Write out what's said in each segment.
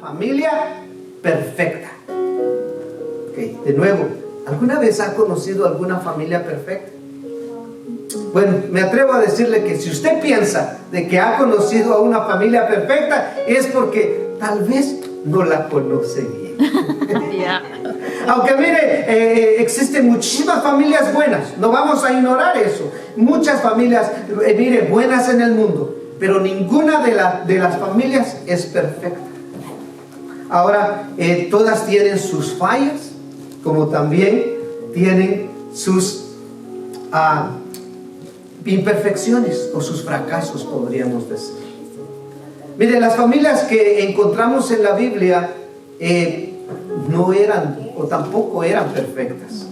familia perfecta. Okay, de nuevo, ¿alguna vez ha conocido alguna familia perfecta? Bueno, me atrevo a decirle que si usted piensa de que ha conocido a una familia perfecta, es porque tal vez no la conoce bien. Aunque mire, existen muchísimas familias buenas, no vamos a ignorar eso. Muchas familias, mire, buenas en el mundo, pero ninguna de las familias es perfecta. Ahora, todas tienen sus fallas, como también tienen sus imperfecciones o sus fracasos, podríamos decir. Mire, las familias que encontramos en la Biblia no eran o tampoco eran perfectas.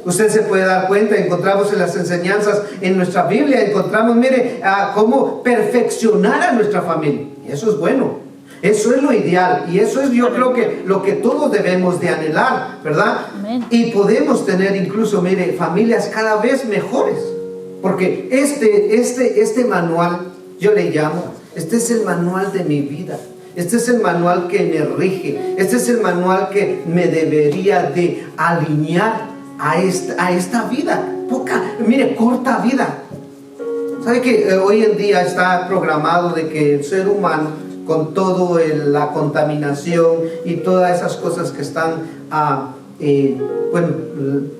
Usted se puede dar cuenta, encontramos en las enseñanzas en nuestra Biblia, encontramos, mire, cómo perfeccionar a nuestra familia. Y eso es bueno, eso es lo ideal, y eso es, yo creo que lo que todos debemos de anhelar, ¿verdad? Amén. Y podemos tener incluso, mire, familias cada vez mejores, porque este manual, yo le llamo, este es el manual de mi vida. Este es el manual que me rige. Este es el manual que me debería de alinear a esta vida. Corta vida. ¿Sabe que hoy en día está programado de que el ser humano, con toda la contaminación y todas esas cosas que están,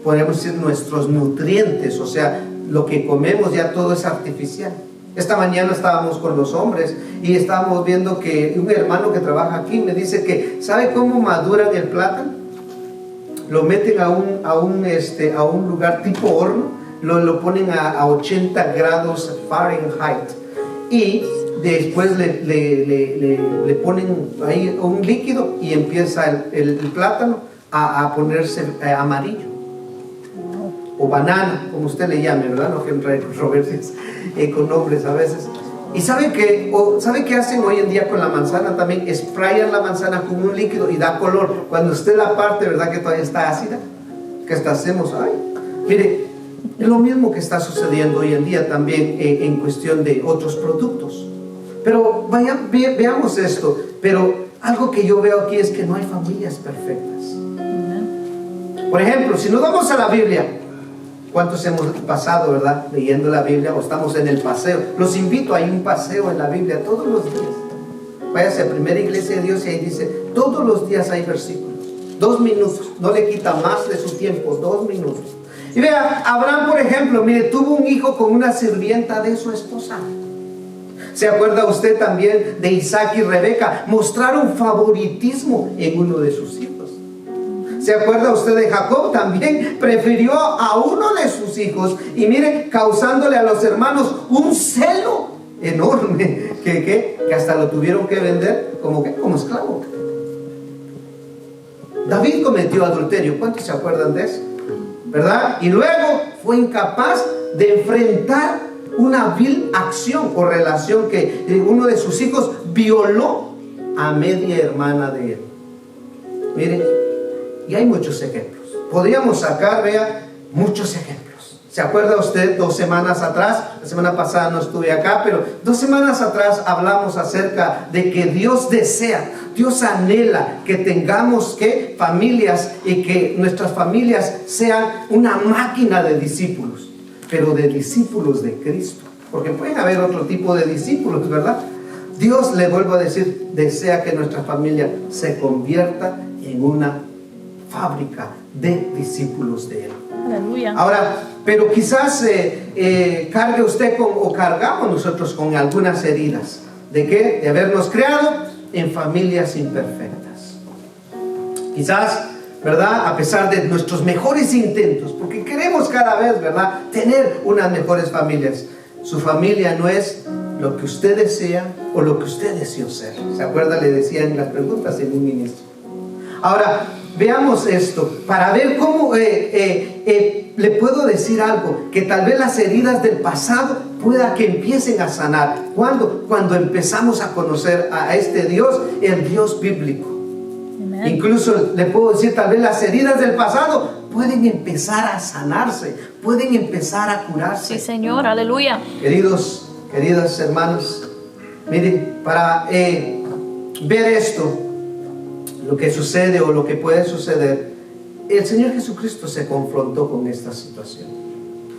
podemos decir nuestros nutrientes, o sea, lo que comemos ya todo es artificial? Esta mañana estábamos con los hombres y estábamos viendo que un hermano que trabaja aquí me dice que ¿sabe cómo maduran el plátano? Lo meten a un lugar tipo horno, lo ponen a 80 grados Fahrenheit y después le ponen ahí un líquido y empieza el plátano a ponerse amarillo. O banana, como usted le llame, ¿verdad? No que entra en controversias con nombres a veces. ¿Y sabe qué hacen hoy en día con la manzana? También sprayan la manzana con un líquido y da color. Cuando usted la parte, ¿verdad? Que todavía está ácida. ¿Qué hacemos? Ay, mire, es lo mismo que está sucediendo hoy en día también en cuestión de otros productos. Pero veamos esto. Pero algo que yo veo aquí es que no hay familias perfectas. Por ejemplo, si nos vamos a la Biblia, ¿cuántos hemos pasado, verdad, leyendo la Biblia o estamos en el paseo? Los invito, hay un paseo en la Biblia todos los días. Váyase a Primera Iglesia de Dios y ahí dice, todos los días hay versículos. 2 minutos, no le quita más de su tiempo, 2 minutos. Y vea, Abraham, por ejemplo, mire, tuvo un hijo con una sirvienta de su esposa. ¿Se acuerda usted también de Isaac y Rebeca? Mostraron favoritismo en uno de sus hijos. ¿Se acuerda usted de Jacob? También prefirió a uno de sus hijos y mire, causándole a los hermanos un celo enorme que hasta lo tuvieron que vender como esclavo. David cometió adulterio. ¿Cuántos se acuerdan de eso? ¿Verdad? Y luego fue incapaz de enfrentar una vil acción o relación que uno de sus hijos violó a media hermana de él. Mire, y hay muchos ejemplos. Podríamos sacar, vea, muchos ejemplos. ¿Se acuerda usted 2 semanas atrás? La semana pasada no estuve acá, pero 2 semanas atrás hablamos acerca de que Dios desea, Dios anhela que tengamos familias y que nuestras familias sean una máquina de discípulos, pero de discípulos de Cristo. Porque pueden haber otro tipo de discípulos, ¿verdad? Dios, le vuelvo a decir, desea que nuestra familia se convierta en una fábrica de discípulos de Él. Aleluya. Ahora, pero quizás cargue usted o cargamos nosotros con algunas heridas. ¿De qué? De habernos creado en familias imperfectas. Quizás, ¿verdad? A pesar de nuestros mejores intentos, porque queremos cada vez, ¿verdad?, tener unas mejores familias. Su familia no es lo que usted desea o lo que usted deseó ser. ¿Se acuerda? Le decía en las preguntas en un inicio. Ahora, veamos esto, para ver cómo le puedo decir algo, que tal vez las heridas del pasado pueda que empiecen a sanar. ¿Cuándo? Cuando empezamos a conocer a este Dios, el Dios bíblico. Amen. Incluso le puedo decir, tal vez las heridas del pasado pueden empezar a sanarse, pueden empezar a curarse. Sí, Señor, aleluya. Queridos hermanos, miren, para ver esto, lo que sucede o lo que puede suceder, el Señor Jesucristo se confrontó con esta situación.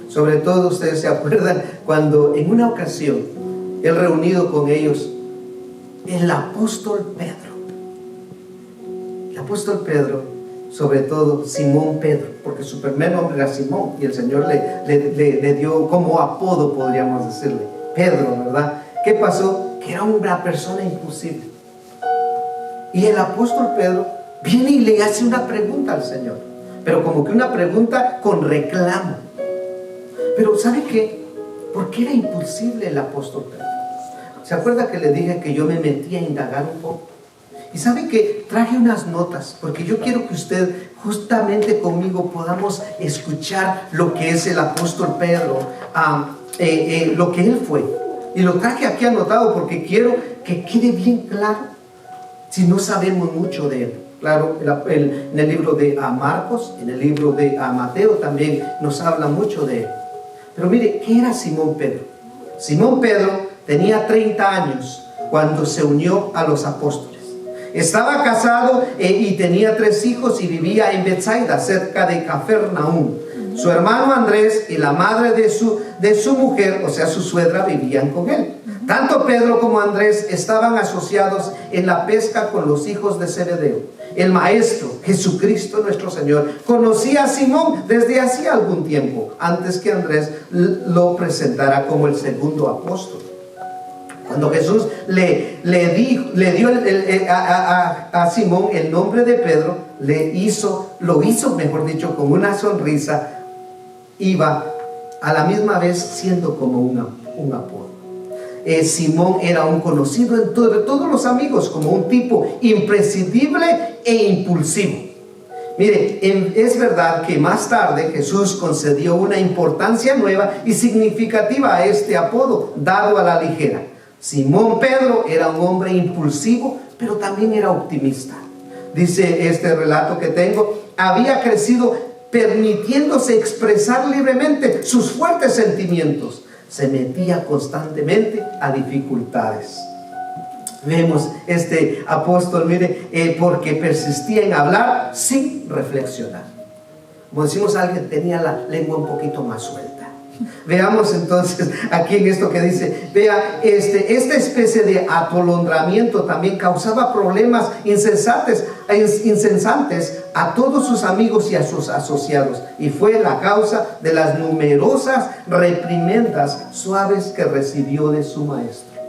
Sobre todo ustedes se acuerdan cuando en una ocasión Él reunido con ellos, el apóstol Pedro, sobre todo Simón Pedro, porque su primer nombre era Simón y el Señor le dio como apodo, podríamos decirle, Pedro, ¿verdad? ¿Qué pasó? Que era una persona impulsiva. Y el apóstol Pedro viene y le hace una pregunta al Señor, pero como que una pregunta con reclamo. Pero ¿sabe qué? ¿Por qué era impulsible el apóstol Pedro? ¿Se acuerda que le dije que yo me metí a indagar un poco? Y sabe que traje unas notas, porque yo quiero que usted justamente conmigo podamos escuchar lo que es el apóstol Pedro, lo que él fue. Y lo traje aquí anotado porque quiero que quede bien claro si no sabemos mucho de él. Claro, en el libro de Marcos, en el libro de Mateo también nos habla mucho de él. Pero mire, ¿qué era Simón Pedro? Simón Pedro tenía 30 años cuando se unió a los apóstoles. Estaba casado y tenía 3 hijos y vivía en Betsaida, cerca de Cafarnaúm. Su hermano Andrés y la madre de su mujer, o sea, su suegra, vivían con él. Tanto Pedro como Andrés estaban asociados en la pesca con los hijos de Zebedeo. El maestro, Jesucristo nuestro Señor, conocía a Simón desde hacía algún tiempo, antes que Andrés lo presentara como el segundo apóstol. Cuando Jesús le dio a Simón el nombre de Pedro, lo hizo, mejor dicho, con una sonrisa, iba a la misma vez siendo como un apodo. Simón era un conocido entre todos los amigos como un tipo imprescindible e impulsivo. Mire, es verdad que más tarde Jesús concedió una importancia nueva y significativa a este apodo, dado a la ligera. Simón Pedro era un hombre impulsivo, pero también era optimista. Dice este relato que tengo, había crecido permitiéndose expresar libremente sus fuertes sentimientos. Se metía constantemente a dificultades. Vemos este apóstol, mire, porque persistía en hablar sin reflexionar. Como decimos, alguien tenía la lengua un poquito más suelta. Veamos entonces aquí en esto que dice, vea, esta especie de atolondramiento también causaba problemas insensates a todos sus amigos y a sus asociados, y fue la causa de las numerosas reprimendas suaves que recibió de su maestro.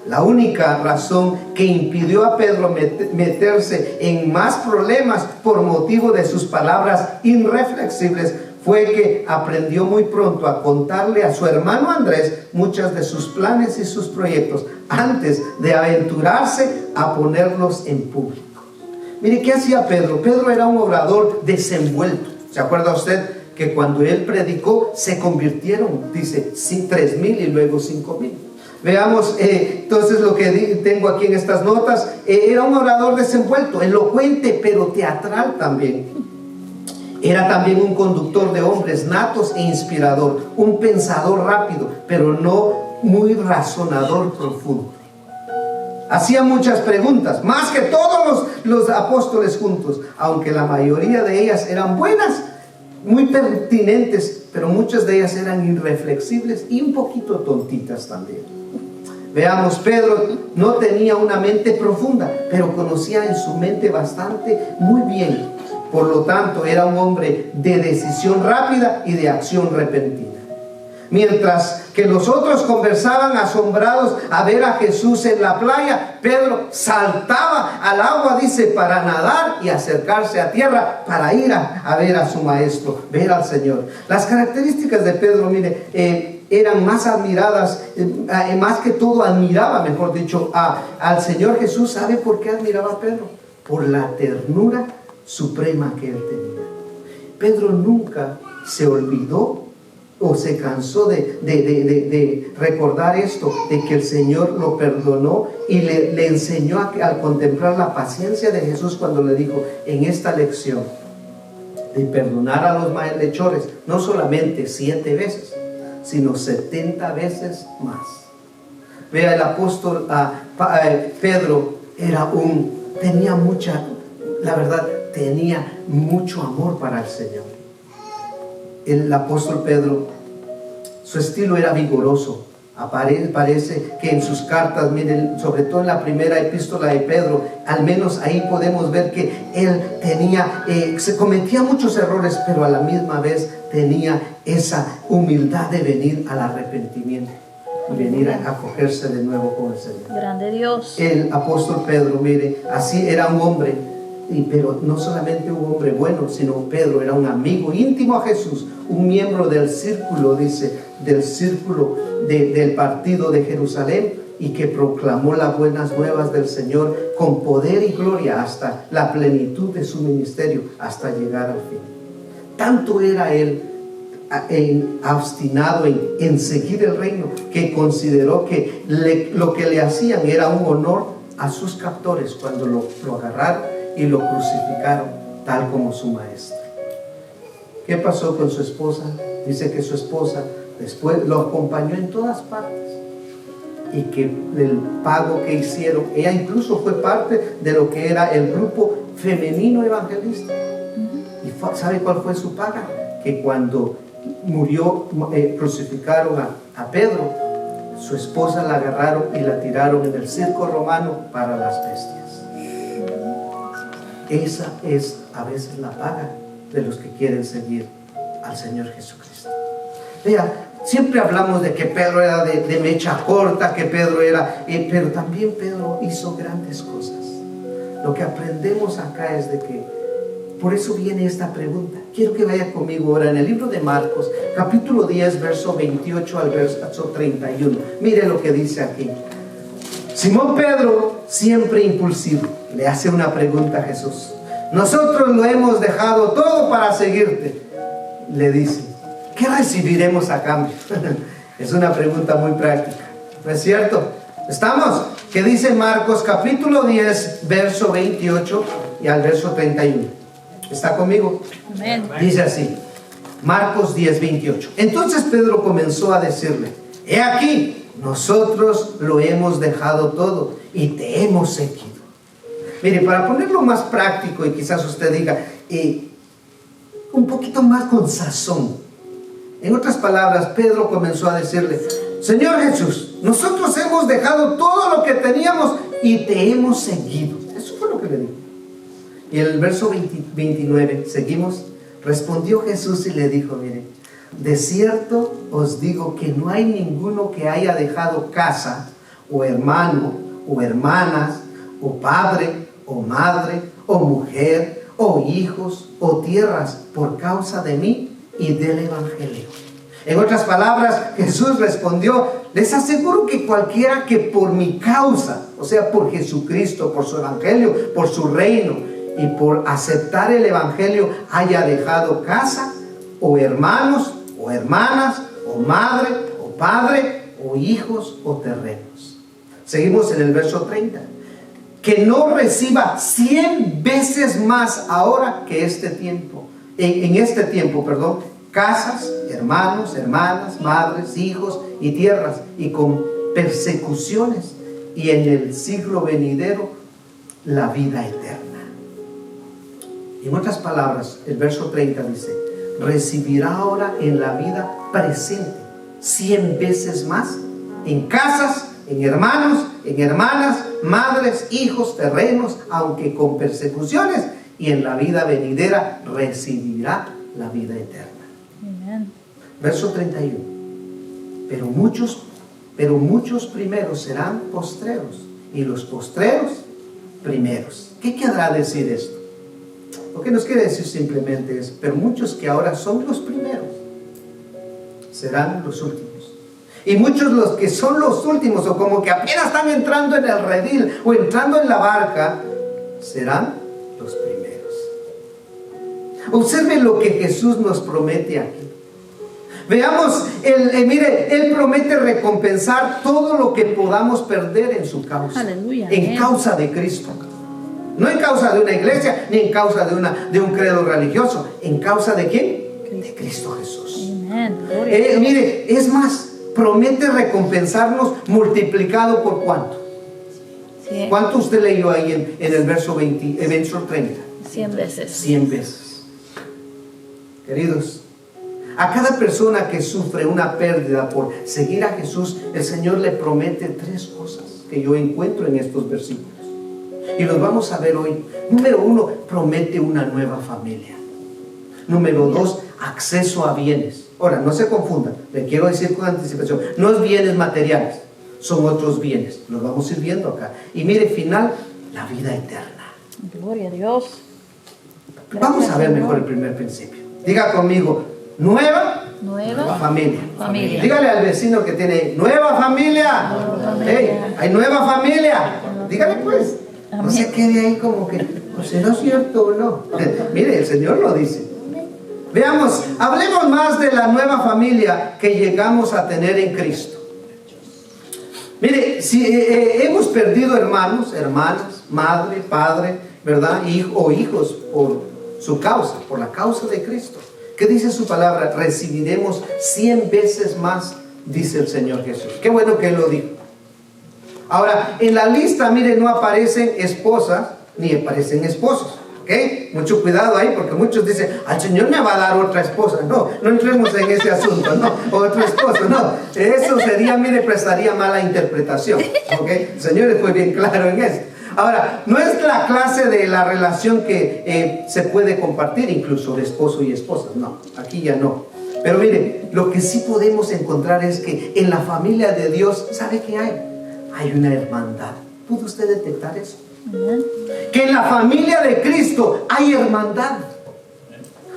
La única razón que impidió a Pedro meterse en más problemas por motivo de sus palabras irreflexibles fue que aprendió muy pronto a contarle a su hermano Andrés muchos de sus planes y sus proyectos antes de aventurarse a ponerlos en público. Mire, ¿qué hacía Pedro? Pedro era un orador desenvuelto. ¿Se acuerda usted que cuando él predicó se convirtieron, dice, 3,000 y luego 5,000? Veamos entonces lo que tengo aquí en estas notas. Era un orador desenvuelto, elocuente, pero teatral también. Era también un conductor de hombres natos e inspirador, un pensador rápido, pero no muy razonador profundo. Hacía muchas preguntas, más que todos los apóstoles juntos, aunque la mayoría de ellas eran buenas, muy pertinentes, pero muchas de ellas eran irreflexibles y un poquito tontitas también. Veamos, Pedro no tenía una mente profunda, pero conocía en su mente bastante, muy bien. Por lo tanto, era un hombre de decisión rápida y de acción repentina. Mientras que los otros conversaban asombrados a ver a Jesús en la playa, Pedro saltaba al agua, dice, para nadar y acercarse a tierra para ir a ver a su maestro, ver al Señor. Las características de Pedro, mire, eran más admiradas, más que todo admiraba, mejor dicho, al Señor Jesús. ¿Sabe por qué admiraba a Pedro? Por la ternura suprema que él tenía. Pedro nunca se olvidó o se cansó de recordar esto, de que el Señor lo perdonó y le enseñó al contemplar la paciencia de Jesús cuando le dijo en esta lección de perdonar a los malhechores, no solamente 7 veces, sino 70 veces más. Vea, el apóstol Pedro tenía la verdad, tenía mucho amor para el Señor. El apóstol Pedro, su estilo era vigoroso. Parece que en sus cartas, miren, sobre todo en la primera epístola de Pedro, al menos ahí podemos ver que él se cometía muchos errores, pero a la misma vez tenía esa humildad de venir al arrepentimiento y venir a acogerse de nuevo con el Señor. Grande Dios. El apóstol Pedro, mire, así era un hombre, pero no solamente un hombre bueno, sino Pedro era un amigo íntimo a Jesús, un miembro del círculo, dice, del círculo del partido de Jerusalén, y que proclamó las buenas nuevas del Señor con poder y gloria hasta la plenitud de su ministerio, hasta llegar al fin. Tanto era él obstinado en seguir el reino, que consideró que lo que le hacían era un honor a sus captores cuando lo agarraron y lo crucificaron tal como su maestro. ¿Qué pasó con su esposa? Dice que su esposa después lo acompañó en todas partes, y que el pago que hicieron, ella incluso fue parte de lo que era el grupo femenino evangelista. ¿Y sabe cuál fue su paga? Que cuando murió, crucificaron a Pedro, su esposa la agarraron y la tiraron en el circo romano para las bestias. Esa es a veces la paga de los que quieren seguir al Señor Jesucristo. Vea, siempre hablamos de que Pedro era de mecha corta, que Pedro era, pero también Pedro hizo grandes cosas. Lo que aprendemos acá es de que, por eso viene esta pregunta. Quiero que vaya conmigo ahora en el libro de Marcos, capítulo 10, verso 28 al verso 31. Mire lo que dice aquí. Simón Pedro, siempre impulsivo, le hace una pregunta a Jesús. Nosotros lo hemos dejado todo para seguirte. Le dice, ¿qué recibiremos a cambio? Es una pregunta muy práctica, ¿no es cierto? ¿Estamos? ¿Qué dice Marcos capítulo 10, verso 28 y al verso 31? ¿Está conmigo? Amén. Dice así, Marcos 10, 28. Entonces Pedro comenzó a decirle, he aquí, nosotros lo hemos dejado todo y te hemos seguido. Mire, para ponerlo más práctico y quizás usted diga, un poquito más con sazón. En otras palabras, Pedro comenzó a decirle, Señor Jesús, nosotros hemos dejado todo lo que teníamos y te hemos seguido. Eso fue lo que le dijo. Y en el verso 29, seguimos, respondió Jesús y le dijo, mire, de cierto os digo que no hay ninguno que haya dejado casa, o hermano, o hermanas, o padre, o madre, o mujer, o hijos, o tierras, por causa de mí y del Evangelio. En otras palabras, Jesús respondió, les aseguro que cualquiera que por mi causa, o sea, por Jesucristo, por su Evangelio, por su reino, y por aceptar el Evangelio, haya dejado casa, o hermanos, o hermanas, o madre, o padre, o hijos, o terrenos. Seguimos en el verso 30. Que no reciba 100 veces más ahora que este tiempo, en este tiempo, casas, hermanos, hermanas, madres, hijos y tierras, y con persecuciones, y en el siglo venidero la vida eterna. En otras palabras, el verso 30 dice, recibirá ahora en la vida presente 100 veces más en casas, en hermanos, en hermanas, madres, hijos, terrenos, aunque con persecuciones, y en la vida venidera recibirá la vida eterna. Amén. Verso 31. Pero muchos primeros serán postreros, y los postreros primeros. ¿Qué querrá decir esto? Lo que nos quiere decir simplemente es, pero muchos que ahora son los primeros serán los últimos. Y muchos los que son los últimos, o como que apenas están entrando en el redil o entrando en la barca, serán los primeros. Observen lo que Jesús nos promete aquí. Veamos, mire, Él promete recompensar todo lo que podamos perder en su causa. Aleluya. En causa de Cristo. No en causa de una iglesia, ni en causa de un credo religioso. ¿En causa de quién? De Cristo Jesús. Amén. Mire, es más, promete recompensarnos multiplicado por ¿cuánto? Sí. ¿Cuánto usted leyó ahí en el verso 30? 100 veces. 100 veces. Queridos, a cada persona que sufre una pérdida por seguir a Jesús, el Señor le promete 3 cosas que yo encuentro en estos versículos. Y los vamos a ver hoy. Número 1, promete una nueva familia. Número 2, acceso a bienes. Ahora, no se confundan, le quiero decir con anticipación, no es bienes materiales, son otros bienes. Los vamos a ir viendo acá. Y mire, final, la vida eterna. Gloria a Dios. Vamos a ver mejor el primer principio. Diga conmigo, nueva familia. Dígale al vecino que tiene nueva familia. Hey, hay nueva familia. Dígale pues. No se quede ahí como que, pues será cierto o no. Mire, el Señor lo dice. Veamos, hablemos más de la nueva familia que llegamos a tener en Cristo. Mire, si hemos perdido hermanos, hermanas, madre, padre, ¿verdad? Hijos por su causa, por la causa de Cristo. ¿Qué dice su palabra? Recibiremos 100 veces más, dice el Señor Jesús. Qué bueno que Él lo dijo. Ahora, en la lista, mire, no aparecen esposas ni aparecen esposos. ¿Ok? Mucho cuidado ahí, porque muchos dicen, al Señor me va a dar otra esposa. No, no entremos en ese asunto, no, otro esposo, no. Eso sería, mire, prestaría mala interpretación. ¿Ok? El Señor fue bien claro en eso. Ahora, no es la clase de la relación que se puede compartir, incluso de esposo y esposa. No, aquí ya no. Pero mire, lo que sí podemos encontrar es que en la familia de Dios, ¿sabe qué hay? Hay una hermandad. ¿Pudo usted detectar eso? Que en la familia de Cristo hay hermandad.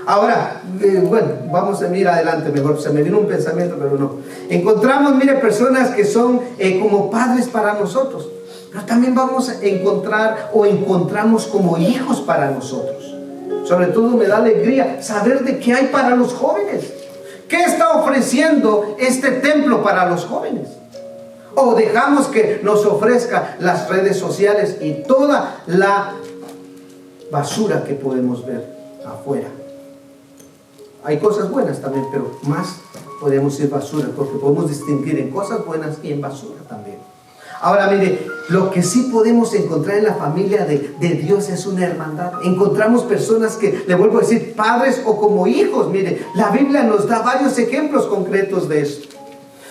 Ahora, bueno, vamos a ir adelante mejor. Se me vino un pensamiento, pero no. Encontramos, mire, personas que son como padres para nosotros. Pero también vamos a encontrar o encontramos como hijos para nosotros. Sobre todo me da alegría saber de qué hay para los jóvenes. ¿Qué está ofreciendo este templo para los jóvenes? O dejamos que nos ofrezca las redes sociales y toda la basura que podemos ver afuera. Hay cosas buenas también, pero más podemos decir basura, porque podemos distinguir en cosas buenas y en basura también. Ahora mire, lo que sí podemos encontrar en la familia de Dios es una hermandad. Encontramos personas que, le vuelvo a decir, padres o como hijos. Mire, la Biblia nos da varios ejemplos concretos de esto.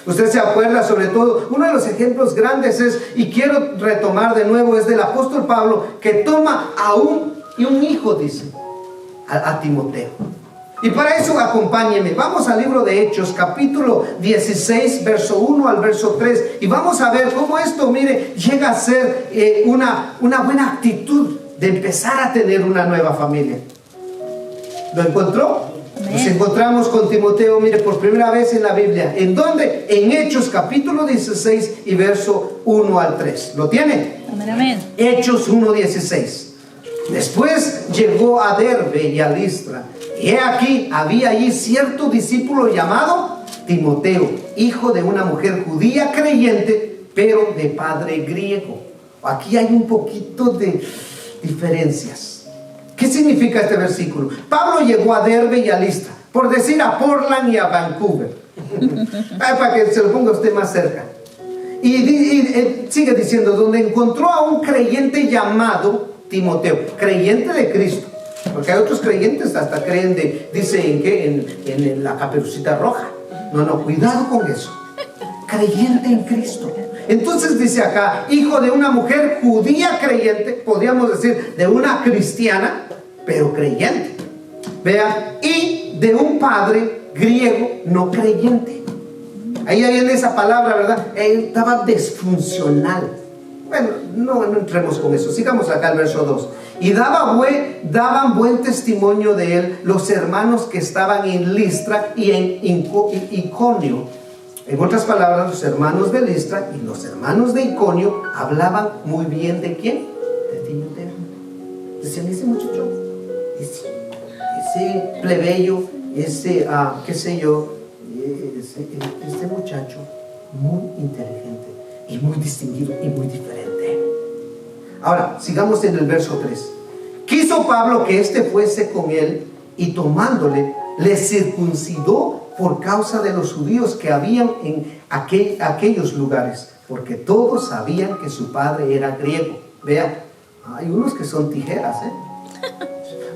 Usted se acuerda, sobre todo, uno de los ejemplos grandes es, y quiero retomar de nuevo, es del apóstol Pablo, que toma a un hijo, dice, a Timoteo. Y para eso acompáñenme, vamos al libro de Hechos, capítulo 16, verso 1 al verso 3, y vamos a ver cómo esto, mire, llega a ser una buena actitud de empezar a tener una nueva familia. ¿Lo encontró? Nos encontramos con Timoteo, mire, por primera vez en la Biblia. ¿En dónde? En Hechos, capítulo 16 y verso 1 al 3. ¿Lo tiene? Amén. Hechos 1:16. Después llegó a Derbe y a Listra. Y he aquí, había allí cierto discípulo llamado Timoteo, hijo de una mujer judía creyente, pero de padre griego. Aquí hay un poquito de diferencias. ¿Qué significa este versículo? Pablo llegó a Derbe y a Listra, por decir a Portland y a Vancouver. Para que se lo ponga usted más cerca. Y sigue diciendo, donde encontró a un creyente llamado Timoteo, creyente de Cristo. Porque hay otros creyentes hasta creen dice en qué, en la caperucita roja. No, cuidado con eso. Creyente en Cristo. Entonces dice acá, hijo de una mujer judía creyente, podríamos decir de una cristiana, pero creyente. Vean, y de un padre griego no creyente. Ahí viene esa palabra, ¿verdad? Él estaba disfuncional. Bueno, no entremos con eso. Sigamos acá al verso 2. Y daban buen testimonio de él los hermanos que estaban en Listra y en Iconio. En otras palabras, los hermanos de Listra y los hermanos de Iconio hablaban muy bien de ¿quién? De Timoteo. Decían, ese muchacho, ese plebeyo, ese, qué sé yo, este muchacho muy inteligente y muy distinguido y muy diferente. Ahora, sigamos en el verso 3. Quiso Pablo que éste fuese con él y tomándole, le circuncidó por causa de los judíos que habían en aquellos lugares, porque todos sabían que su padre era griego. Vean, hay unos que son tijeras,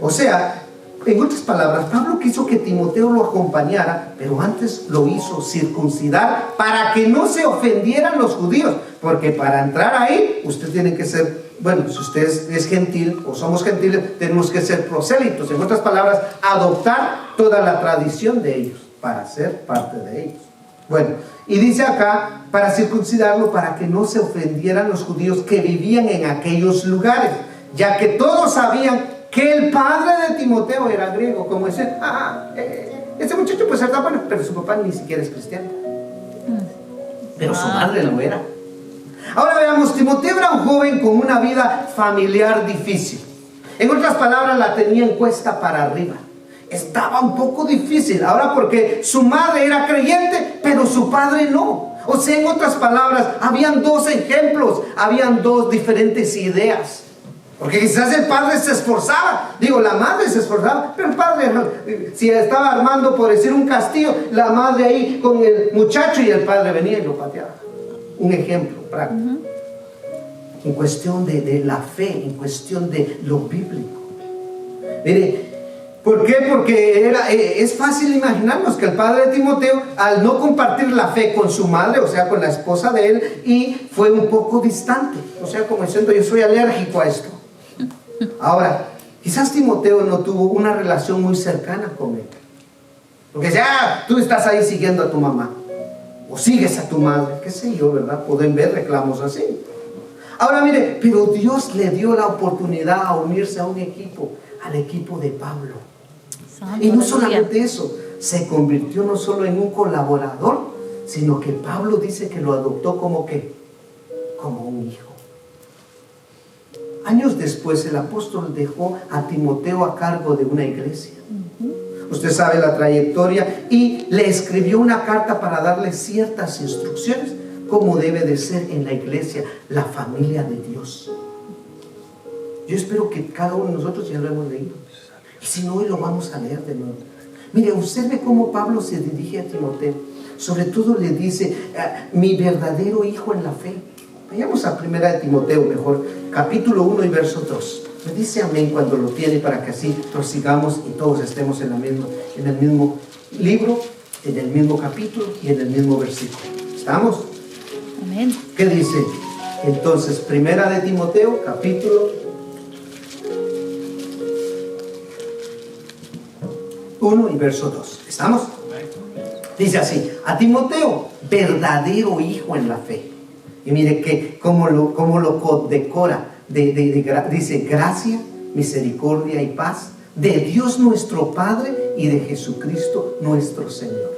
O sea, en otras palabras, Pablo quiso que Timoteo lo acompañara, pero antes lo hizo circuncidar para que no se ofendieran los judíos, porque para entrar ahí, usted tiene que ser, bueno, si usted es gentil o somos gentiles, tenemos que ser prosélitos, en otras palabras, adoptar toda la tradición de ellos, para ser parte de ellos. Bueno, y dice acá, para circuncidarlo, para que no se ofendieran los judíos que vivían en aquellos lugares, ya que todos sabían que el padre de Timoteo era griego, como decir, este muchacho pues está bueno, pero su papá ni siquiera es cristiano, pero su madre lo era. Ahora veamos, Timoteo era un joven con una vida familiar difícil. En otras palabras, la tenía en cuesta para arriba. Estaba un poco difícil. Ahora porque su madre era creyente, pero su padre no. O sea, en otras palabras, habían dos ejemplos, habían dos diferentes ideas. Porque quizás el padre se esforzaba, digo, la madre se esforzaba, pero el padre, si estaba armando, por decir, un castillo, la madre ahí con el muchacho y el padre venía y lo pateaba. Un ejemplo práctico. En cuestión de la fe, en cuestión de lo bíblico. Mire, ¿por qué? Porque es fácil imaginarnos que el padre de Timoteo, al no compartir la fe con su madre, o sea, con la esposa de él, y fue un poco distante, o sea, como diciendo, yo soy alérgico a esto. Ahora, quizás Timoteo no tuvo una relación muy cercana con él, porque ya tú estás ahí siguiendo a tu mamá, o sigues a tu madre, qué sé yo, ¿verdad? Pueden ver reclamos así. Ahora mire, pero Dios le dio la oportunidad a unirse a un equipo, al equipo de Pablo. Santo, Y no aleluya. solamente eso, se convirtió no solo en un colaborador, sino que Pablo dice que lo adoptó como ¿qué? Como un hijo. Años después el apóstol dejó a Timoteo a cargo de una iglesia. Usted sabe la trayectoria, y le escribió una carta para darle ciertas instrucciones como debe de ser en la iglesia, la familia de Dios. Yo espero que cada uno de nosotros ya lo hemos leído, y si no, hoy lo vamos a leer de nuevo. Mire, observe cómo Pablo se dirige a Timoteo. Sobre todo le dice, mi verdadero hijo en la fe. Vayamos a 1 de Timoteo mejor, capítulo 1 y verso 2. Me dice amén cuando lo tiene, para que así prosigamos y todos estemos en el mismo libro, en el mismo capítulo y en el mismo versículo. ¿Estamos? Amén. ¿Qué dice? Entonces, 1 de Timoteo, capítulo 1 y verso 2. ¿Estamos? Dice así, a Timoteo, verdadero hijo en la fe. Y mire que cómo lo decora, dice gracia, misericordia y paz de Dios nuestro Padre y de Jesucristo nuestro Señor.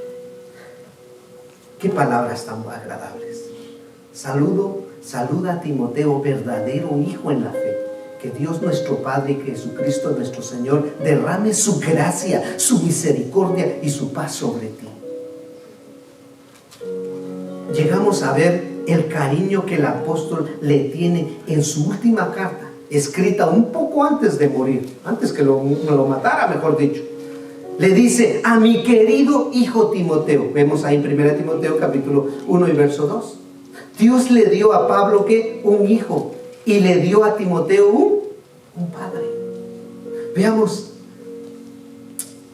Qué palabras tan agradables. Saluda a Timoteo, verdadero hijo en la fe. Que Dios nuestro Padre y Jesucristo nuestro Señor derrame su gracia, su misericordia y su paz sobre ti. Llegamos a ver el cariño que el apóstol le tiene en su última carta, escrita un poco antes de morir, antes que lo matara, mejor dicho. Le dice, a mi querido hijo Timoteo. Vemos ahí en 1 Timoteo capítulo 1 y verso 2. Dios le dio a Pablo ¿qué? Un hijo, y le dio a Timoteo un padre. Veamos,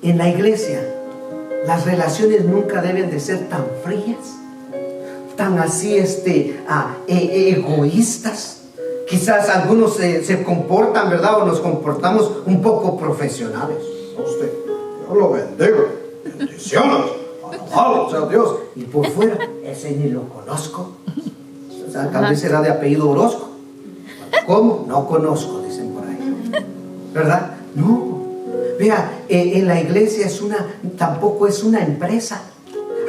en la iglesia las relaciones nunca deben de ser tan frías, tan así egoístas. Quizás algunos se comportan, ¿verdad? O nos comportamos un poco profesionales. Usted, Dios lo bendiga, bendiciones, alabado sea Dios. Y por fuera, ese ni lo conozco. O sea, tal vez será de apellido Orozco. ¿Cómo? No conozco, dicen por ahí, ¿verdad? No. Vea, en la iglesia tampoco es una empresa.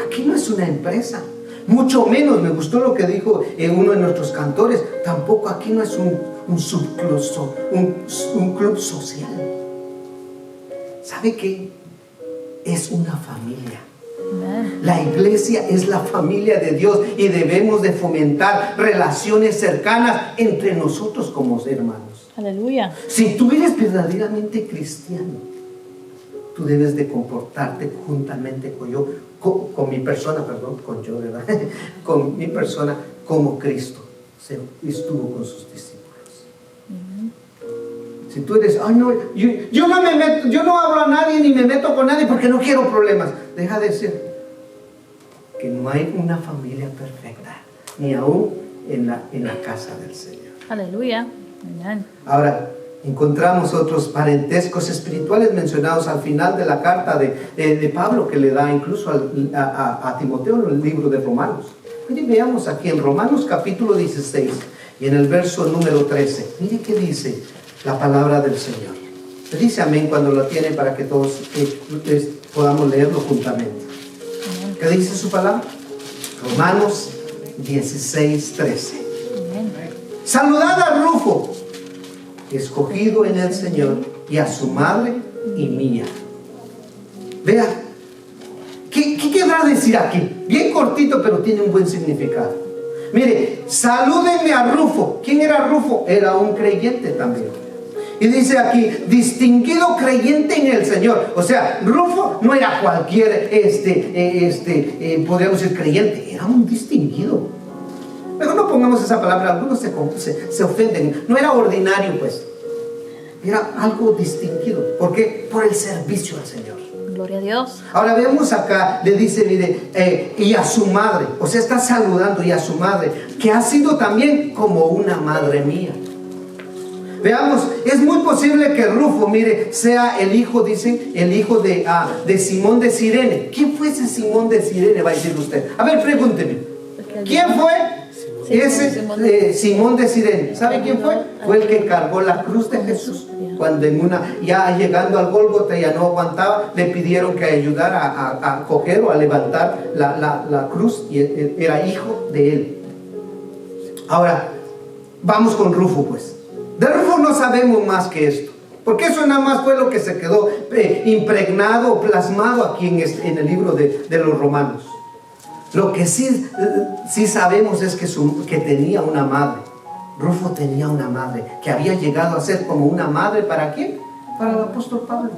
Aquí no es una empresa. Mucho menos, me gustó lo que dijo uno de nuestros cantores, tampoco aquí no es un club social. ¿Sabe qué? Es una familia. La iglesia es la familia de Dios y debemos de fomentar relaciones cercanas entre nosotros como hermanos. Aleluya. Si tú eres verdaderamente cristiano, tú debes de comportarte juntamente con mi persona, ¿verdad? Con mi persona como Cristo estuvo con sus discípulos. Si tú eres, ay no, yo no me meto, yo no hablo a nadie ni me meto con nadie porque no quiero problemas. Deja de decir que no hay una familia perfecta, ni aún en la casa del Señor. Aleluya. Amén. Ahora, encontramos otros parentescos espirituales mencionados al final de la carta de Pablo, que le da incluso a Timoteo en el libro de Romanos. Mire, veamos aquí en Romanos capítulo 16 y en el verso número 13. Mire qué dice la palabra del Señor. Le dice amén cuando lo tiene para que todos podamos leerlo juntamente. ¿Qué dice su palabra? Romanos 16, 13. Amén. Saludad a Rufo, escogido en el Señor, y a su madre y mía. Vea, ¿qué querrá decir aquí? Bien cortito, pero tiene un buen significado. Mire, salúdenme a Rufo. ¿Quién era Rufo? Era un creyente también. Y dice aquí, distinguido creyente en el Señor. O sea, Rufo no era cualquier, podríamos decir creyente, era un distinguido. Mejor no pongamos esa palabra, algunos se ofenden. No era ordinario, pues. Era algo distinguido. ¿Por qué? Por el servicio al Señor. Gloria a Dios. Ahora vemos acá, le dice, mire, y a su madre. O sea, está saludando y a su madre, que ha sido también como una madre mía. Veamos, es muy posible que Rufo, mire, sea el hijo, dicen, el hijo de Simón de Cirene. ¿Quién fue ese Simón de Cirene? Va a decir usted. A ver, pregúnteme. ¿Quién fue ese Simón de Cirene? ¿Sabe quién fue? Fue el que cargó la cruz de Jesús. Cuando ya llegando al Gólgota ya no aguantaba, le pidieron que ayudara a coger o a levantar la cruz, y era hijo de él. Ahora, vamos con Rufo, pues. De Rufo no sabemos más que esto, porque eso nada más fue lo que se quedó impregnado, plasmado aquí en el libro de los Romanos. Lo que sí sabemos es que tenía una madre. Rufo tenía una madre que había llegado a ser como una madre. ¿Para quién? Para el apóstol Pablo.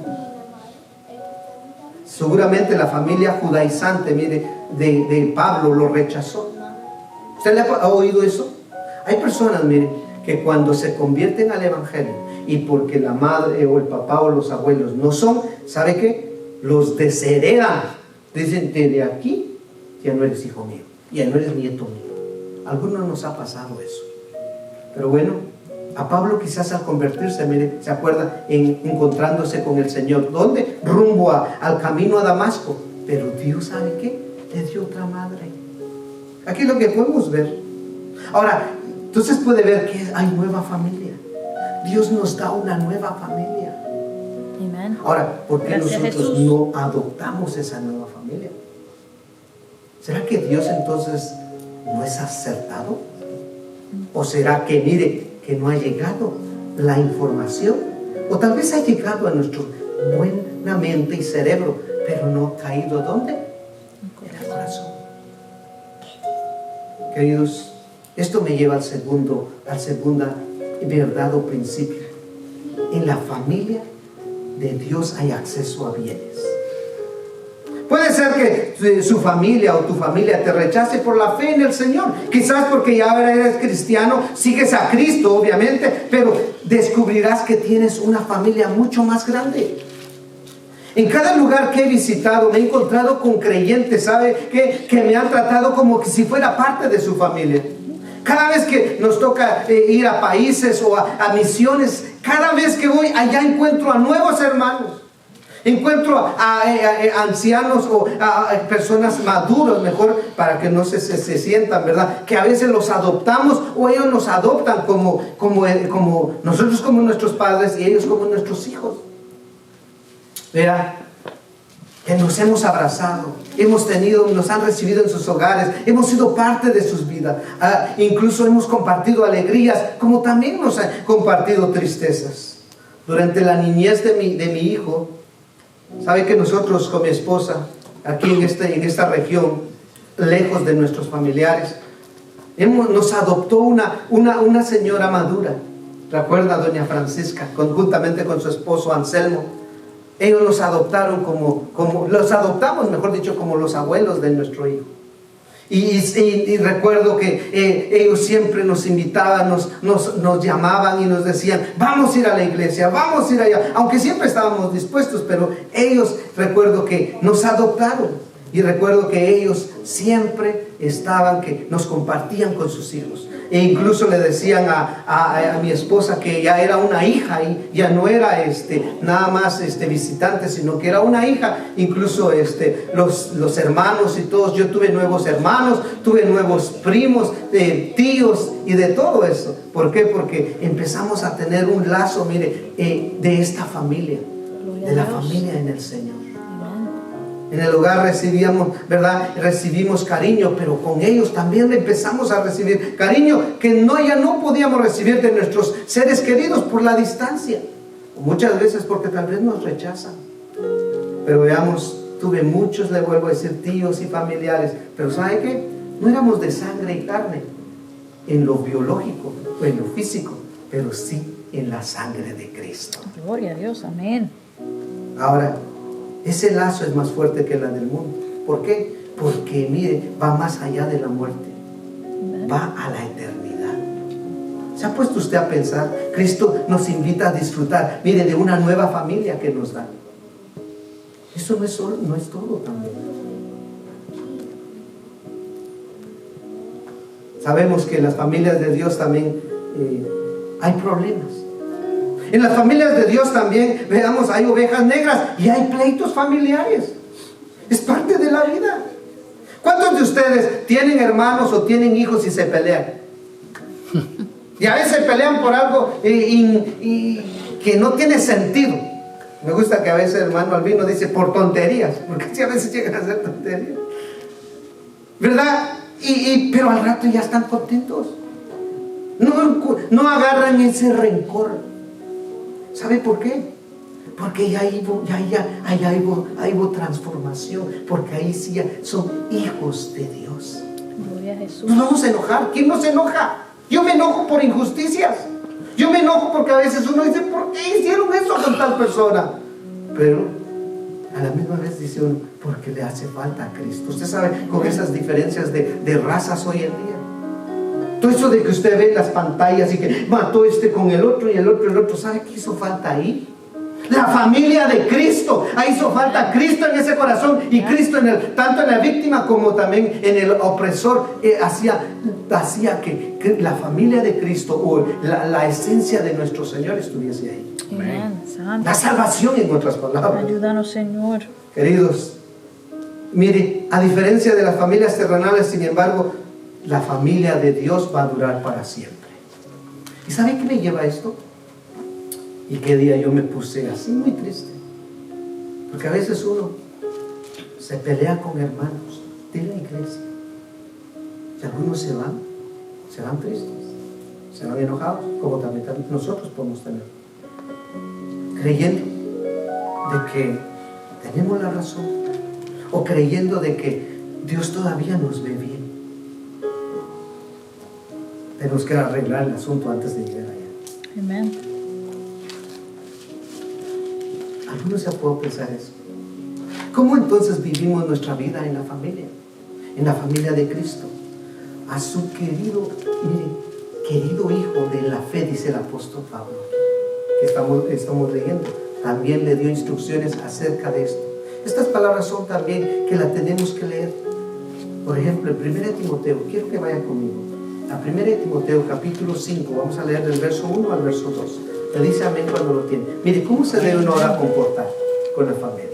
Seguramente la familia judaizante, mire, de Pablo lo rechazó. ¿Usted le ha oído eso? Hay personas, mire, que cuando se convierten al evangelio y porque la madre o el papá o los abuelos no son, ¿sabe qué? Los desheredan. Dicen, de aquí ya no eres hijo mío, ya no eres nieto mío. A algunos nos ha pasado eso. Pero bueno, a Pablo quizás al convertirse, mire, se acuerda, encontrándose con el Señor. ¿Dónde? Rumbo al camino a Damasco. Pero Dios, ¿sabe qué? Le dio otra madre. Aquí es lo que podemos ver. Ahora, entonces puede ver que hay nueva familia. Dios nos da una nueva familia. Amén. Ahora, ¿por qué Gracias, nosotros Jesús. no adoptamos esa nueva familia? ¿Será que Dios entonces no es acertado? ¿O será que, mire, que no ha llegado la información? O tal vez ha llegado a nuestra buena mente y cerebro, pero no ha caído ¿dónde? En el corazón. Queridos, esto me lleva al segunda verdad o principio. En la familia de Dios hay acceso a bienes. Puede ser que su familia o tu familia te rechace por la fe en el Señor. Quizás porque ya eres cristiano, sigues a Cristo obviamente, pero descubrirás que tienes una familia mucho más grande. En cada lugar que he visitado me he encontrado con creyentes, ¿sabe? Que me han tratado como que si fuera parte de su familia. Cada vez que nos toca ir a países o a misiones, cada vez que voy allá encuentro a nuevos hermanos. Encuentro a ancianos o a personas maduras, mejor para que no se sientan, ¿verdad? Que a veces los adoptamos o ellos nos adoptan como nosotros como nuestros padres y ellos como nuestros hijos. Verá, que nos hemos abrazado, nos han recibido en sus hogares, hemos sido parte de sus vidas, incluso hemos compartido alegrías, como también nos han compartido tristezas. Durante la niñez de mi hijo, sabe que nosotros con mi esposa, aquí en esta región, lejos de nuestros familiares, nos adoptó una señora madura. ¿Recuerda, doña Francisca? Conjuntamente con su esposo Anselmo. Ellos nos adoptaron los adoptamos, mejor dicho, como los abuelos de nuestro hijo. Y recuerdo que ellos siempre nos invitaban, nos llamaban y nos decían, vamos a ir a la iglesia, vamos a ir allá. Aunque siempre estábamos dispuestos, pero ellos, recuerdo que nos adoptaron. Y recuerdo que ellos siempre estaban, que nos compartían con sus hijos. E incluso le decían a mi esposa que ya era una hija y ya no era nada más visitante, sino que era una hija. Incluso los hermanos y todos, yo tuve nuevos hermanos, tuve nuevos primos, tíos y de todo eso. ¿Por qué? Porque empezamos a tener un lazo, mire, de esta familia, de la familia en el Señor. En el hogar recibíamos, ¿verdad? Recibimos cariño, pero con ellos también empezamos a recibir cariño que ya no podíamos recibir de nuestros seres queridos por la distancia. Muchas veces porque tal vez nos rechazan. Pero veamos, tuve muchos, le vuelvo a decir, tíos y familiares. Pero ¿sabe qué? No éramos de sangre y carne en lo biológico o en lo físico, pero sí en la sangre de Cristo. Gloria a Dios, amén. Ahora, ese lazo es más fuerte que la del mundo. ¿Por qué? Porque, mire, va más allá de la muerte. Va a la eternidad. ¿Se ha puesto usted a pensar? Cristo nos invita a disfrutar, mire, de una nueva familia que nos da. Eso no es todo también. Sabemos que en las familias de Dios también hay problemas. En las familias de Dios también, veamos, hay ovejas negras y hay pleitos familiares. Es parte de la vida. ¿Cuántos de ustedes tienen hermanos o tienen hijos y se pelean? Y a veces pelean por algo que no tiene sentido. Me gusta que a veces el hermano Albino dice por tonterías, porque sí, a veces llegan a ser tonterías, ¿verdad? Pero al rato ya están contentos. No agarran ese rencor. ¿Sabe por qué? Porque ya hubo transformación. Porque ahí sí ya son hijos de Dios. Gloria a Jesús. Nos vamos a enojar. ¿Quién no se enoja? Yo me enojo por injusticias. Yo me enojo porque a veces uno dice, ¿por qué hicieron eso con tal persona? Pero a la misma vez dice uno, porque le hace falta a Cristo. Usted sabe, con esas diferencias de razas hoy en día, todo eso de que usted ve en las pantallas y que mató con el otro y el otro, ¿sabe qué hizo falta ahí? La familia de Cristo. Ahí hizo falta Cristo en ese corazón y Cristo tanto en la víctima como también en el opresor. Hacía que la familia de Cristo o la esencia de nuestro Señor estuviese ahí. Amén. Santo. La salvación, en otras palabras. Ayúdanos, Señor. Queridos, mire, a diferencia de las familias terrenales, sin embargo, la familia de Dios va a durar para siempre. ¿Y sabe qué me lleva a esto? Y qué día yo me puse así muy triste. Porque a veces uno se pelea con hermanos de la iglesia. Y algunos se van tristes, se van enojados, como también nosotros podemos tener. Creyendo de que tenemos la razón, o creyendo de que Dios todavía nos ve bien. Tenemos que arreglar el asunto antes de llegar allá. Amén. Algunos se pueden pensar eso. ¿Cómo entonces vivimos nuestra vida en la familia? En la familia de Cristo. A su querido hijo de la fe, dice el apóstol Pablo, que estamos leyendo. También le dio instrucciones acerca de esto. Estas palabras son también que las tenemos que leer. Por ejemplo, en 1 Timoteo, quiero que vaya conmigo. A 1 Timoteo capítulo 5, vamos a leer del verso 1 al verso 2. Le dice amén cuando lo tiene. Mire, ¿cómo se debe uno ahora comportar con la familia?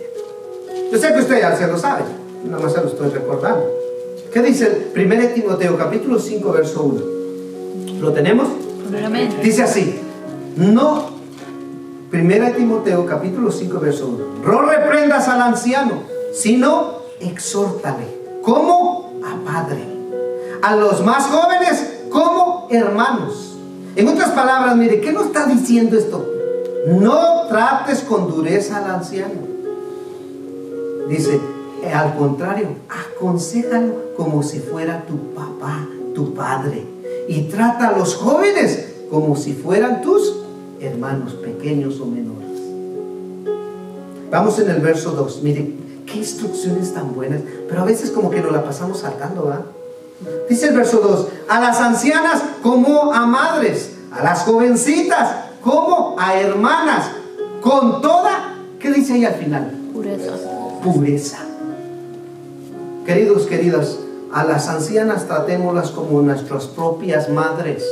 Yo sé que usted ya se lo sabe, nada más se lo estoy recordando. ¿Qué dice 1 Timoteo capítulo 5 verso 1? ¿Lo tenemos? Amén. Dice así, no, 1 Timoteo capítulo 5 verso 1, no reprendas al anciano, sino exhórtale, como a padre, a los más jóvenes como hermanos. En otras palabras, mire, ¿qué nos está diciendo esto? No trates con dureza al anciano. Dice, al contrario, aconséjalo como si fuera tu papá, tu padre. Y trata a los jóvenes como si fueran tus hermanos pequeños o menores. Vamos en el verso 2. Mire, qué instrucciones tan buenas. Pero a veces como que nos la pasamos saltando, ¿verdad? Dice el verso 2, a las ancianas como a madres, a las jovencitas como a hermanas, con toda, ¿qué dice ahí al final? Pureza. Pureza. Queridos, queridas, a las ancianas tratémoslas como nuestras propias madres.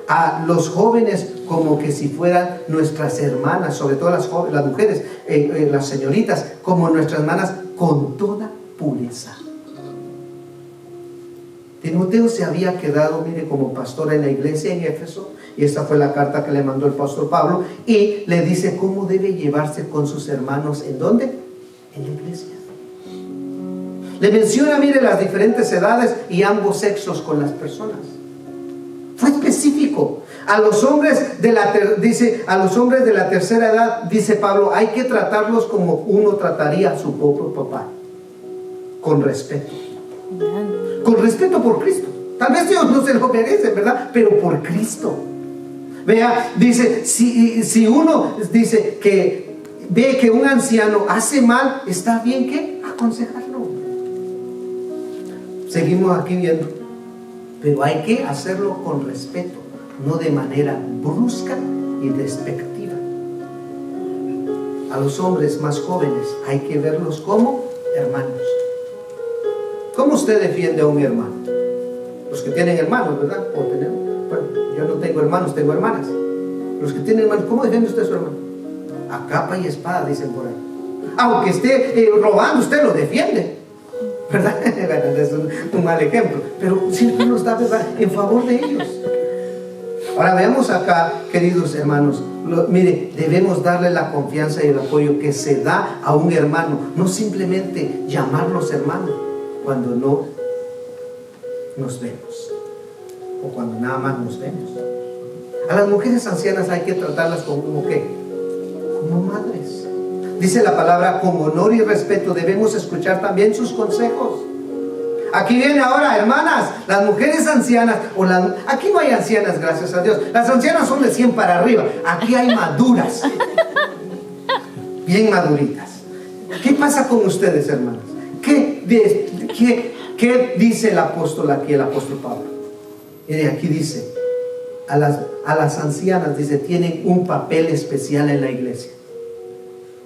A los jóvenes como que si fueran nuestras hermanas, sobre todo las mujeres, las señoritas, como nuestras hermanas, con toda pureza. Timoteo se había quedado, mire, como pastor en la iglesia en Éfeso, y esta fue la carta que le mandó el pastor Pablo, y le dice cómo debe llevarse con sus hermanos. ¿En dónde? En la iglesia. Le menciona, mire, las diferentes edades y ambos sexos con las personas. Fue específico. A los hombres de la tercera edad, dice Pablo, hay que tratarlos como uno trataría a su propio papá, con respeto. Con respeto por Cristo. Tal vez Dios no se lo merece, ¿verdad? Pero por Cristo. Vea, dice, si uno dice que ve que un anciano hace mal, está bien que aconsejarlo. Seguimos aquí viendo, pero hay que hacerlo con respeto, no de manera brusca y despectiva. A los hombres más jóvenes hay que verlos como hermanos. ¿Cómo usted defiende a un hermano? Los que tienen hermanos, ¿verdad? Bueno, yo no tengo hermanos, tengo hermanas. Los que tienen hermanos, ¿cómo defiende usted a su hermano? A capa y espada, dicen por ahí. Aunque esté robando, usted lo defiende, ¿verdad? Es un mal ejemplo, pero siempre nos da, ¿verdad?, en favor de ellos. Ahora veamos acá, queridos hermanos, mire, debemos darle la confianza y el apoyo que se da a un hermano, no simplemente llamarlos hermanos cuando no nos vemos o cuando nada más nos vemos. A las mujeres ancianas hay que tratarlas como ¿qué? Como madres. Dice la palabra, con honor y respeto debemos escuchar también sus consejos. Aquí viene ahora, hermanas, las mujeres ancianas, aquí no hay ancianas, gracias a Dios. Las ancianas son de 100 para arriba. Aquí hay maduras, bien maduritas. ¿Qué pasa con ustedes, hermanas? ¿Qué dice el apóstol aquí, el apóstol Pablo? Y aquí dice, a las ancianas, dice, tienen un papel especial en la iglesia.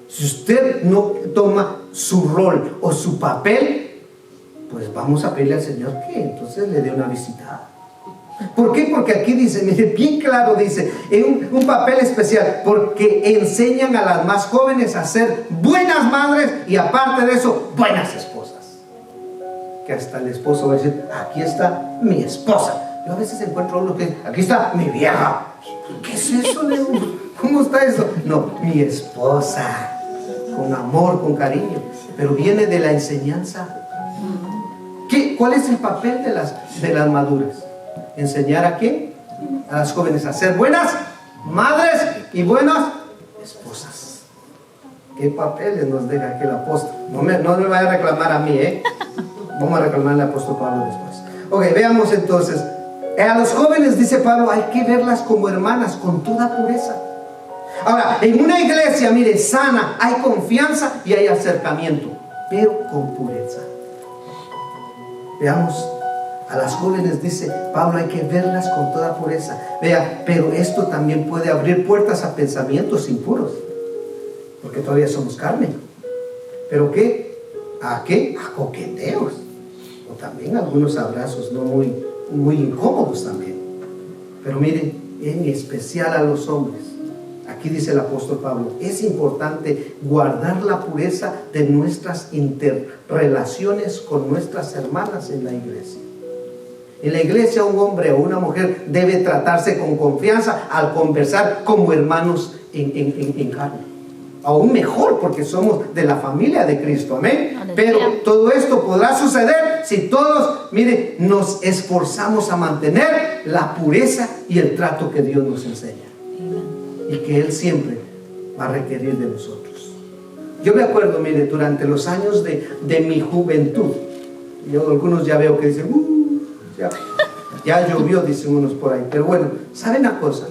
Si usted no toma su rol o su papel, pues vamos a pedirle al Señor que entonces le dé una visita. ¿Por qué? Porque aquí dice, mire, bien claro dice, un papel especial, porque enseñan a las más jóvenes a ser buenas madres y aparte de eso, buenas esposas. Que hasta el esposo va a decir, aquí está mi esposa. Yo a veces encuentro uno que, aquí está mi vieja. ¿Qué es eso, Leo? ¿Cómo está eso? No, mi esposa. Con amor, con cariño. Pero viene de la enseñanza. ¿Cuál es el papel de las maduras? ¿Enseñar a quién? A las jóvenes a ser buenas madres y buenas esposas. ¿Qué papeles nos deja aquí el apóstol? No me vaya a reclamar a mí, Vamos a reclamarle al apóstol Pablo después. Ok, veamos entonces. A los jóvenes, dice Pablo, hay que verlas como hermanas, con toda pureza. Ahora, en una iglesia, mire, sana, hay confianza y hay acercamiento, pero con pureza. Veamos, a las jóvenes, dice Pablo, hay que verlas con toda pureza. Vea, pero esto también puede abrir puertas a pensamientos impuros, porque todavía somos carne. ¿Pero qué? ¿A qué? A coqueteos. O también algunos abrazos no muy incómodos también. Pero miren, en especial a los hombres. Aquí dice el apóstol Pablo, es importante guardar la pureza de nuestras interrelaciones con nuestras hermanas en la iglesia. En la iglesia un hombre o una mujer debe tratarse con confianza al conversar como hermanos en carne. Aún mejor porque somos de la familia de Cristo, amén. Pero todo esto podrá suceder si todos, mire, nos esforzamos a mantener la pureza y el trato que Dios nos enseña. Y que Él siempre va a requerir de nosotros. Yo me acuerdo, mire, durante los años de mi juventud, algunos ya veo que dicen, ya llovió, dicen unos por ahí. Pero bueno, ¿saben una cosa?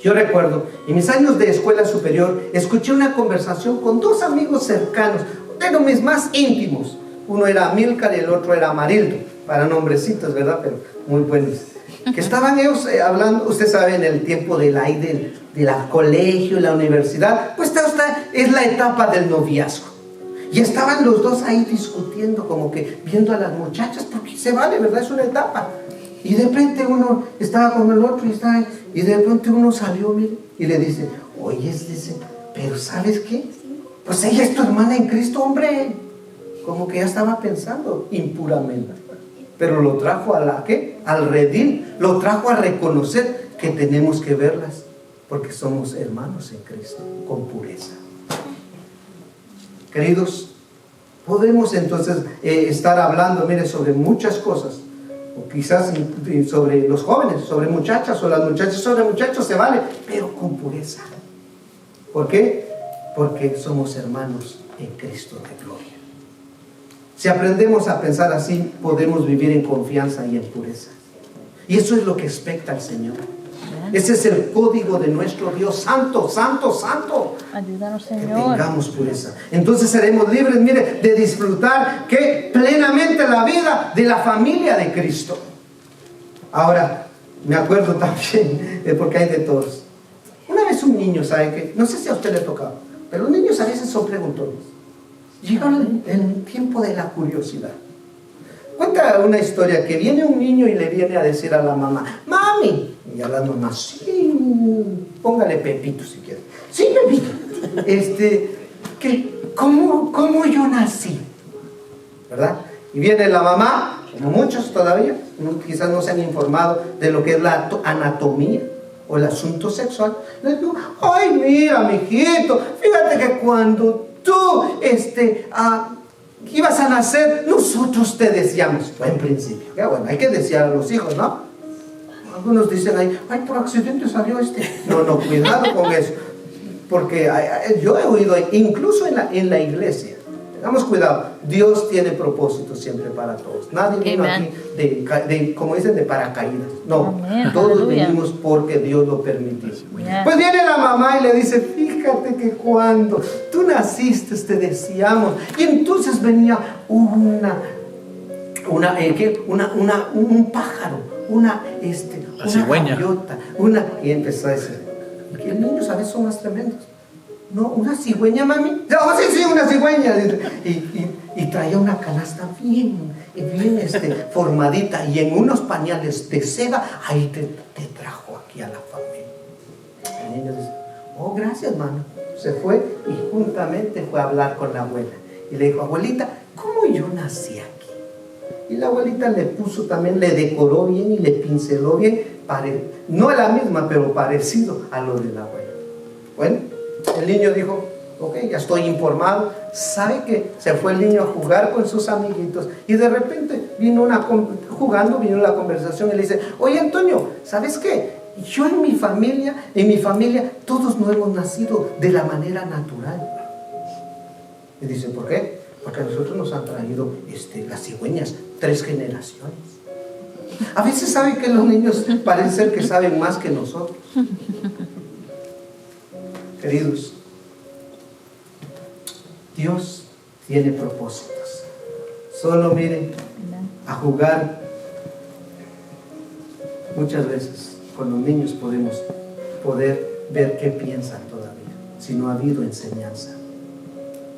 Yo recuerdo, en mis años de escuela superior, escuché una conversación con dos amigos cercanos, de los más íntimos. Uno era Amílcar y el otro era Amarildo. para nombrecitos, ¿verdad? Pero muy buenos. Que estaban ellos hablando, usted sabe, en el tiempo del aire, de la colegio, la universidad, pues es la etapa del noviazgo. Y estaban los dos ahí discutiendo, como que viendo a las muchachas, porque se vale, ¿verdad? Es una etapa. Y de repente uno estaba con el otro y de repente uno salió, mire, y le dice, oye, dice, pero ¿sabes qué? Pues ella es tu hermana en Cristo, hombre. Como que ya estaba pensando impuramente. Pero lo trajo al redil, lo trajo a reconocer que tenemos que verlas, porque somos hermanos en Cristo, con pureza. Queridos, podemos entonces estar hablando, mire, sobre muchas cosas, o quizás sobre los jóvenes, sobre muchachas, o las muchachas sobre muchachos, se vale, pero con pureza. ¿Por qué? Porque somos hermanos en Cristo de gloria. Si aprendemos a pensar así, podemos vivir en confianza y en pureza. Y eso es lo que expecta el Señor. Ese es el código de nuestro Dios, santo, santo, santo. Ayúdanos, Que Señor. tengamos pureza. Entonces seremos libres, mire, de disfrutar plenamente la vida de la familia de Cristo. Ahora, me acuerdo también, porque hay de todos. Una vez un niño, ¿sabe qué? No sé si a usted le tocaba, pero los niños a veces son preguntones. Llegaron en el tiempo de la curiosidad. Cuenta una historia que viene un niño y le viene a decir a la mamá, mami, y a la mamá, sí, póngale Pepito si quiere. Sí, Pepito. ¿Cómo yo nací? ¿Verdad? Y viene la mamá, como muchos todavía, quizás no se han informado de lo que es la anatomía o el asunto sexual. Le digo, ay, mira, mijito, fíjate que cuando tú ibas a nacer, nosotros te deseamos. En principio, ya bueno, hay que desear a los hijos, ¿no? Algunos dicen ahí, ay, por accidente salió No, cuidado con eso. Porque yo he oído, incluso en la iglesia, tengamos cuidado, Dios tiene propósitos siempre para todos. Nadie vino aquí como dicen, de paracaídas. No, Amén. todos Aleluya. venimos porque Dios lo permitió. Amén. Pues viene la mamá y le dice, fíjate que cuando tú naciste te deseamos. Y entonces venía un pájaro, una cigüeña. gaviota, y empezó a decir, que los niños a veces son más tremendos. No, una cigüeña, mami. No, sí, una cigüeña. Y traía una canasta bien formadita y en unos pañales de seda, ahí te trajo aquí a la familia. El niño dice, oh, gracias, mami. Se fue y juntamente fue a hablar con la abuela. Y le dijo, abuelita, ¿cómo yo nací aquí? Y la abuelita le puso también, le decoró bien y le pinceló bien, no la misma, pero parecido a lo de la abuela. Bueno, el niño dijo, ok, ya estoy informado. ¿Sabe qué? Se fue el niño a jugar con sus amiguitos y de repente vino la conversación y le dice, oye, Antonio, ¿sabes qué? Yo en mi familia, todos no hemos nacido de la manera natural. Y dice, ¿por qué? Porque a nosotros nos han traído las cigüeñas 3 generaciones. A veces saben que los niños parece ser que saben más que nosotros. Queridos, Dios tiene propósitos. Solo miren a jugar. Muchas veces con los niños podemos poder ver qué piensan todavía, si no ha habido enseñanza.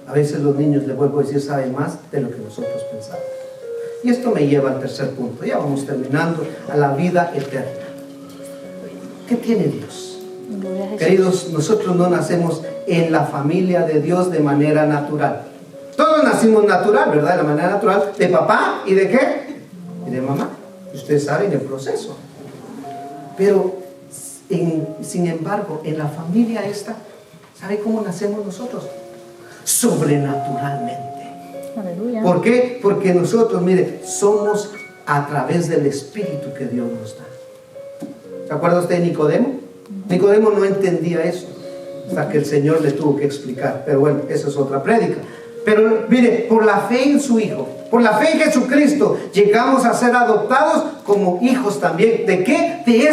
A veces los niños, le vuelvo a decir, saben más de lo que nosotros pensamos. Y esto me lleva al tercer punto. Ya vamos terminando, a la vida eterna. ¿Qué tiene Dios? Gloria a Jesús. Queridos, nosotros no nacemos en la familia de Dios de manera natural. Todos nacimos natural, ¿verdad? De la manera natural, de papá y de ¿qué? Y de mamá. Ustedes saben el proceso. Pero, sin embargo, en la familia esta, ¿sabe cómo nacemos nosotros? Sobrenaturalmente. Aleluya. ¿Por qué? Porque nosotros, mire, somos a través del Espíritu que Dios nos da. ¿Se acuerda usted de Nicodemo? Nicodemo no entendía eso hasta que el Señor le tuvo que explicar. Pero bueno, esa es otra prédica. Pero mire, por la fe en su Hijo, por la fe en Jesucristo, llegamos a ser adoptados como hijos también. ¿De qué? De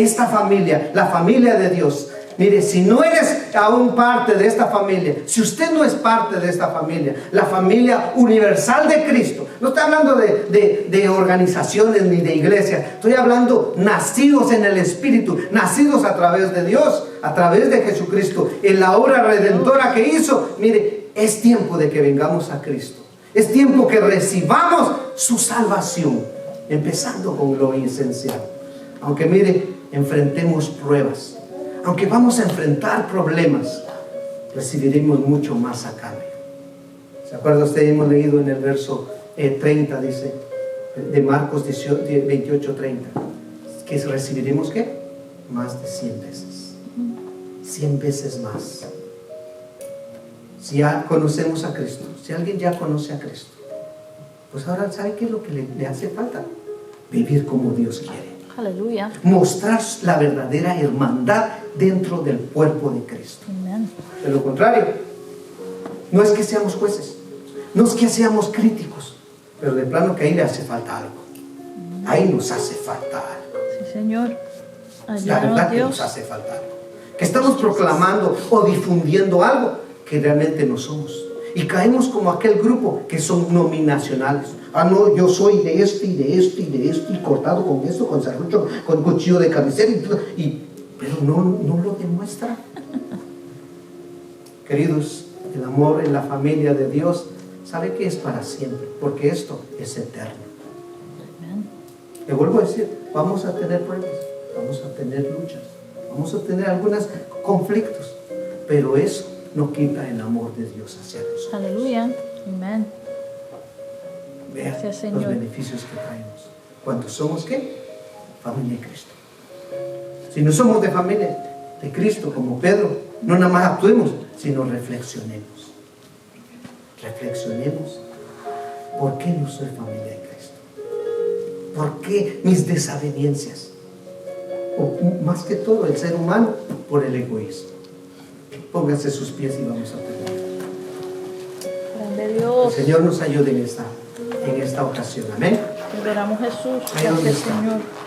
esta familia, la familia de Dios. Mire, si no eres aún parte de esta familia, si usted no es parte de esta familia, la familia universal de Cristo, no estoy hablando de organizaciones ni de iglesias, estoy hablando nacidos en el Espíritu, nacidos a través de Dios, a través de Jesucristo, en la obra redentora que hizo. Mire, es tiempo de que vengamos a Cristo, es tiempo que recibamos su salvación, empezando con lo esencial. Aunque mire, enfrentemos pruebas, aunque vamos a enfrentar problemas, recibiremos mucho más a cambio. ¿Se acuerda usted? Hemos leído en el verso 30, dice, de Marcos 28:30, que recibiremos ¿qué? Más de 100 veces. 100 veces más. Si ya conocemos a Cristo, si alguien ya conoce a Cristo, pues ahora ¿sabe qué es lo que le hace falta? Vivir como Dios quiere. Aleluya. Mostrar la verdadera hermandad dentro del cuerpo de Cristo. Amén. De lo contrario, no es que seamos jueces, no es que seamos críticos, pero de plano que ahí le hace falta algo. Ahí nos hace falta algo. Sí, Señor. La verdad que nos hace falta algo. Que estamos proclamando o difundiendo algo que realmente no somos. Y caemos como aquel grupo que son nominacionales. Ah, no, yo soy de este y de este y de este, y cortado con esto, con serrucho, con cuchillo de cabecera pero no lo demuestra. Queridos, el amor en la familia de Dios, ¿sabe que es para siempre? Porque esto es eterno. Le vuelvo a decir, vamos a tener pruebas, vamos a tener luchas, vamos a tener algunos conflictos, pero eso no quita el amor de Dios hacia nosotros. Aleluya. Amén. Vean Gracias, Señor. los beneficios que traemos. ¿Cuántos somos qué? Familia de Cristo. Si no somos de familia de Cristo como Pedro, no nada más actuemos, sino reflexionemos. Reflexionemos. ¿Por qué no soy familia de Cristo? ¿Por qué mis desavenencias? O más que todo el ser humano, por el egoísmo. Pónganse sus pies y vamos a terminar. Grande El Dios. Señor nos ayude en esta ocasión. Amén. Te adoramos, Jesús. Ahí donde Gracias, está. Señor.